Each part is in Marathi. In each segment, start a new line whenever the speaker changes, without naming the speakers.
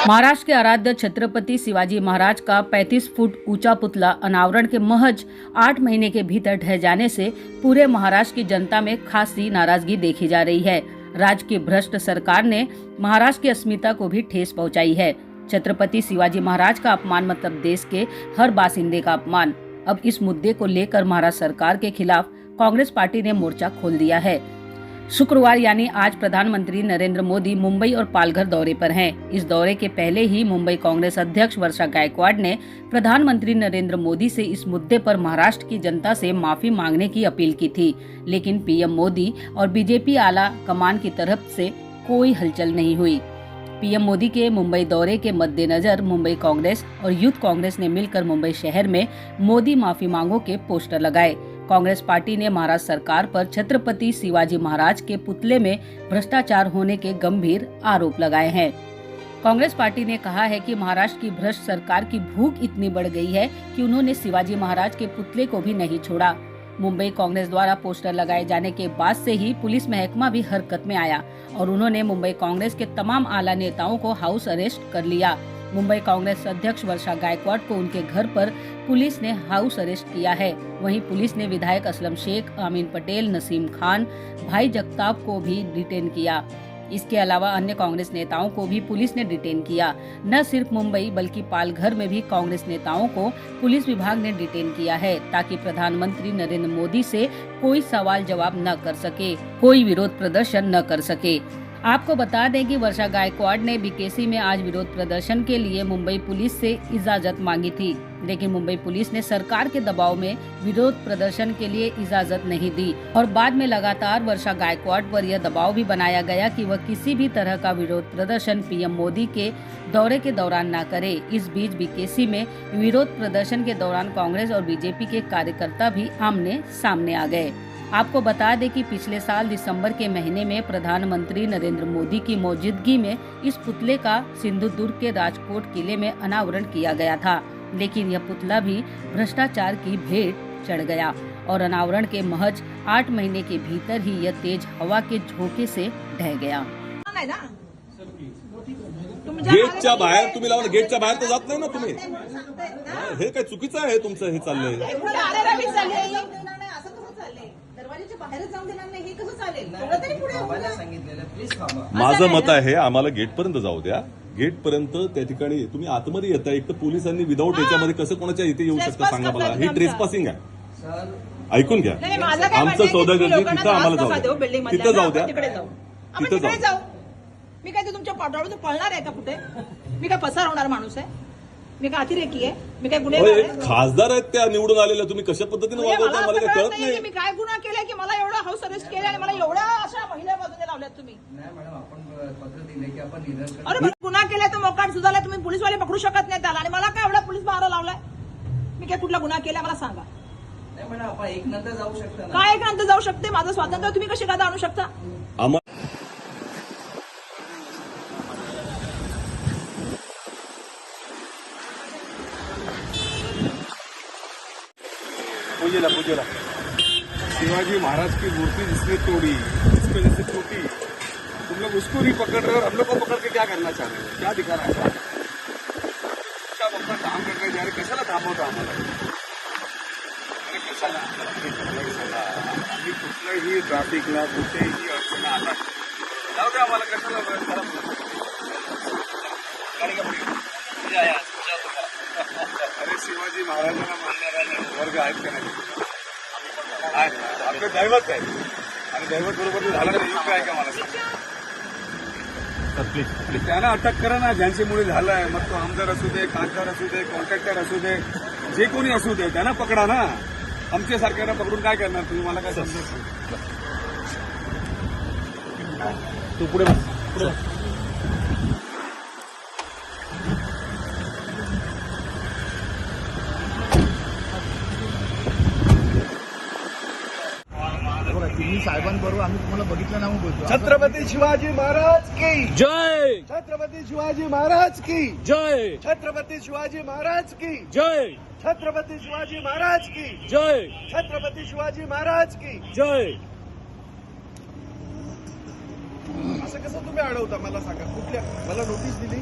महाराष्ट्र के आराध्य छत्रपति शिवाजी महाराज का 35 फुट ऊंचा पुतला अनावरण के महज 8 महीने के भीतर ढह जाने से पूरे महाराष्ट्र की जनता में खासी नाराजगी देखी जा रही है। राज्य की भ्रष्ट सरकार ने महाराष्ट्र की अस्मिता को भी ठेस पहुंचाई है। छत्रपति शिवाजी महाराज का अपमान मतलब देश के हर बासिंदे का अपमान। अब इस मुद्दे को लेकर महाराष्ट्र सरकार के खिलाफ कांग्रेस पार्टी ने मोर्चा खोल दिया है। शुक्रवार यानी आज प्रधानमंत्री नरेंद्र मोदी मुंबई और पालघर दौरे पर हैं। इस दौरे के पहले ही मुंबई कांग्रेस अध्यक्ष वर्षा गायकवाड़ ने प्रधानमंत्री नरेंद्र मोदी से इस मुद्दे पर महाराष्ट्र की जनता से माफी मांगने की अपील की थी, लेकिन पीएम मोदी और बीजेपी आला कमान की तरफ से कोई हलचल नहीं हुई। पीएम मोदी के मुंबई दौरे के मद्देनजर मुंबई कांग्रेस और यूथ कांग्रेस ने मिलकर मुंबई शहर में मोदी माफी मांगो के पोस्टर लगाए। कांग्रेस पार्टी ने महाराष्ट्र सरकार पर छत्रपति शिवाजी महाराज के पुतले में भ्रष्टाचार होने के गंभीर आरोप लगाए हैं। कांग्रेस पार्टी ने कहा है कि महाराष्ट्र की भ्रष्ट सरकार की भूख इतनी बढ़ गई है कि उन्होंने शिवाजी महाराज के पुतले को भी नहीं छोड़ा। मुंबई कांग्रेस द्वारा पोस्टर लगाए जाने के बाद से ही पुलिस महकमा भी हरकत में आया और उन्होंने मुंबई कांग्रेस के तमाम आला नेताओं को हाउस अरेस्ट कर लिया। मुंबई कांग्रेस अध्यक्ष वर्षा गायकवाड़ को उनके घर पर पुलिस ने हाउस अरेस्ट किया है। वहीं पुलिस ने विधायक असलम शेख, आमीन पटेल, नसीम खान, भाई जगताप को भी डिटेन किया। इसके अलावा अन्य कांग्रेस नेताओं को भी पुलिस ने डिटेन किया। न सिर्फ मुंबई बल्कि पालघर में भी कांग्रेस नेताओं को पुलिस विभाग ने डिटेन किया है, ताकि प्रधानमंत्री नरेंद्र मोदी से कोई सवाल जवाब न कर सके, कोई विरोध प्रदर्शन न कर सके। आपको बता दें कि वर्षा गायकवाड़ ने बीकेसी में आज विरोध प्रदर्शन के लिए मुंबई पुलिस से इजाजत मांगी थी, लेकिन मुंबई पुलिस ने सरकार के दबाव में विरोध प्रदर्शन के लिए इजाजत नहीं दी और बाद में लगातार वर्षा गायकवाड़ पर यह दबाव भी बनाया गया कि वह किसी भी तरह का विरोध प्रदर्शन पीएम मोदी के दौरे के दौरान न करे। इस बीच बीकेसी में विरोध प्रदर्शन के दौरान कांग्रेस और बीजेपी के कार्यकर्ता भी आमने सामने आ गए। आपको बता दें कि पिछले साल दिसंबर के महीने में प्रधानमंत्री नरेंद्र मोदी की मौजूदगी में इस पुतले का सिंधुदुर्ग के राजकोट किले में अनावरण किया गया था, लेकिन यह पुतला भी भ्रष्टाचार की भेंट चढ़ गया और अनावरण के महज 8 महीने के भीतर ही यह तेज हवा के झोंके से ढह गया।
गेटच्या बाहेर तुम्ही लावलं, गेटच्या बाहेर तर जात नाही ना तुम्ही। हे काय चुकीचं आहे तुमचं हे चाललंय।
दरवाजाच्या बाहेर जाऊन देणार नाही हे कसं चालेल? थोडं तरी पुढे आम्हाला सांगितलेलं प्लीज थांबा।
माझं मत आहे आम्हाला गेटपर्यंत जाऊ द्या। गेटपर्यंत त्या ठिकाणी तुम्ही आतमध्ये येता, एक तर पोलिसांनी विदाऊट याच्यामध्ये कसं कोणाच्या इथे येऊ शकता सांगा मला। ही ट्रेसपासिंग आहे सर, ऐकून घ्या। आमचं सौदागर तिथं आम्हाला जाऊ द्या, तिथं जाऊ द्या, तिथं जाऊ।
मी काय ते तुमच्या पाठवून पळणार आहे का कुठे? मी काय पसार होणार माणूस आहे? मी काय अतिरेकी आहे? मी काय गुन्हेगार आहे?
खासदार आहेत त्या निवडून आलेल्या, तुम्ही कशा पद्धतीने वागवता मला काय कळत नाही।
मी काय गुन्हा केलाय की मला एवढा हाऊस अरेस्ट केला आणि मला एवढ्या अशा महिला बाजूने लावल्यात तुम्ही?
नाही मॅडम, आपण पत्र दिले की आपण निदर्शन।
अरे गुन्हा केलाय तर मोकाट सुधारलाय, तुम्ही पोलीसवाले पकडू शकत नाही त्याला, आणि मला काय एवढा पोलीस बाहेर लावलाय? मी काय कुठला गुन्हा केलाय मला सांगा।
नाही मॅडम, आपण एक नंतर जाऊ शकता ना।
काय एक नंतर जाऊ शकते? माझं स्वातंत्र्य तुम्ही कशी कायदा आणू शकता?
पूजेला शिवाजी महाराज की मूर्ति जिसने तोड़ी, जिसको जैसे टूटी, तुम लोग उसको नहीं पकड़ रहे और हम लोग को पकड़ के क्या करना चाह रहे हैं? क्या दिखाना है? सब अपना काम करने जा रहे, कशाला थांबवता आम्हाला? अरे कशाला आम्ही कुठल्याही ट्रॅफिकला कुठेही अडचण आला जाऊ द्या आम्हाला, कशाला अरे शिवाजी महाराजांना मानणारा वर्ग आहेत का नाही? आपलं दैवत आहे आणि दैवत बरोबर झाला नाही योग्य आहे का मला सांग? त्यांना अटक करा ना, ज्यांच्यामुळे झालंय। मग तो आमदार असू दे, खासदार असू दे, कॉन्ट्रॅक्टर असू दे, जे कोणी असू दे, त्यांना पकडा ना। आमच्यासारख्यांना पकडून काय करणार तुम्ही? मला काय समजत तू पुढे
तुम्ही साहेबांबरोबर आम्ही तुम्हाला बघितलं ना, बोलतो
छत्रपती शिवाजी महाराज की
जय,
छत्रपती शिवाजी महाराज की
जय,
छत्रपती शिवाजी महाराज की
जय,
छत्रपती शिवाजी महाराज की
जय,
छत्रपती शिवाजी महाराज की
जय।
असं कसं तुम्ही अडवता मला सांगा? कुठल्या मला नोटीस दिली?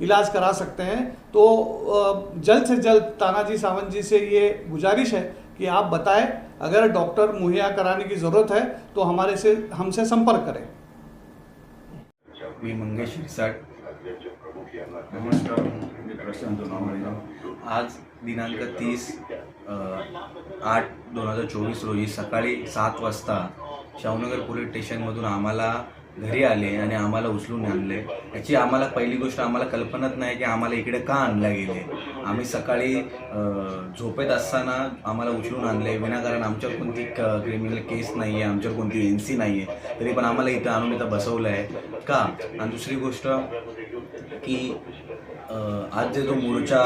इलाज करा सकते हैं। तो जल्द से जल्द तानाजी सावंत जी से ये गुजारिश है कि आप बताएं, अगर डॉक्टर मुहैया कराने की ज़रूरत है तो हमसे संपर्क करें।
मी मंगेश शिरसाट. नमस्कार, मी प्रशांत नामळे. आज दिनांक 30/8/2024 रोजी सकाळी 7 वाजता शाहूनगर पोलीस स्टेशनमधून आम्हाला घरी आले आणि आम्हाला उचलून आणले. याची आम्हाला पहिली गोष्ट आम्हाला कल्पनाच नाही की आम्हाला इकडे का आणले गेले. आम्ही सकाळी झोपेत असताना आम्हाला उचलून आणले. विनाकारण आमच्यावर कोणती क्रिमिनल केस नाही आहे, आमच्यावर कोणती NC नाही आहे, तरी पण आम्हाला इथं आणून इथं बसवलं आहे का. आणि दुसरी गोष्ट की आज जे जो मोर्चा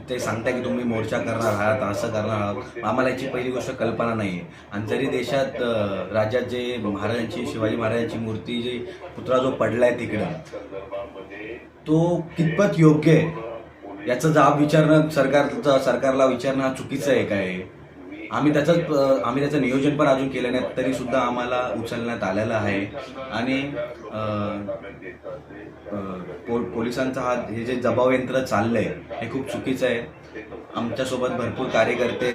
ते सांगताय की तुम्ही मोर्चा करणार आहात, असं करणार आहात, आम्हाला याची पहिली गोष्ट कल्पना नाही आहे. आणि जरी देशात राज्यात जे महाराजांची, शिवाजी महाराजांची मूर्ती, जे पुतळा जो पडला आहे तिकडं, तो कितपत योग्य आहे याचा जाब विचारणं सरकारला विचारणं चुकीचं आहे काय. आम्ही त्याचं नियोजन पण अजून केलं नाही, तरी सुद्धा आम्हाला उचलण्यात आलेलं आहे. आणि पोलिसांचा हे जे जबावयंत्र चाललंय हे खूप चुकीचं आहे. आमच्यासोबत भरपूर कार्यकर्ते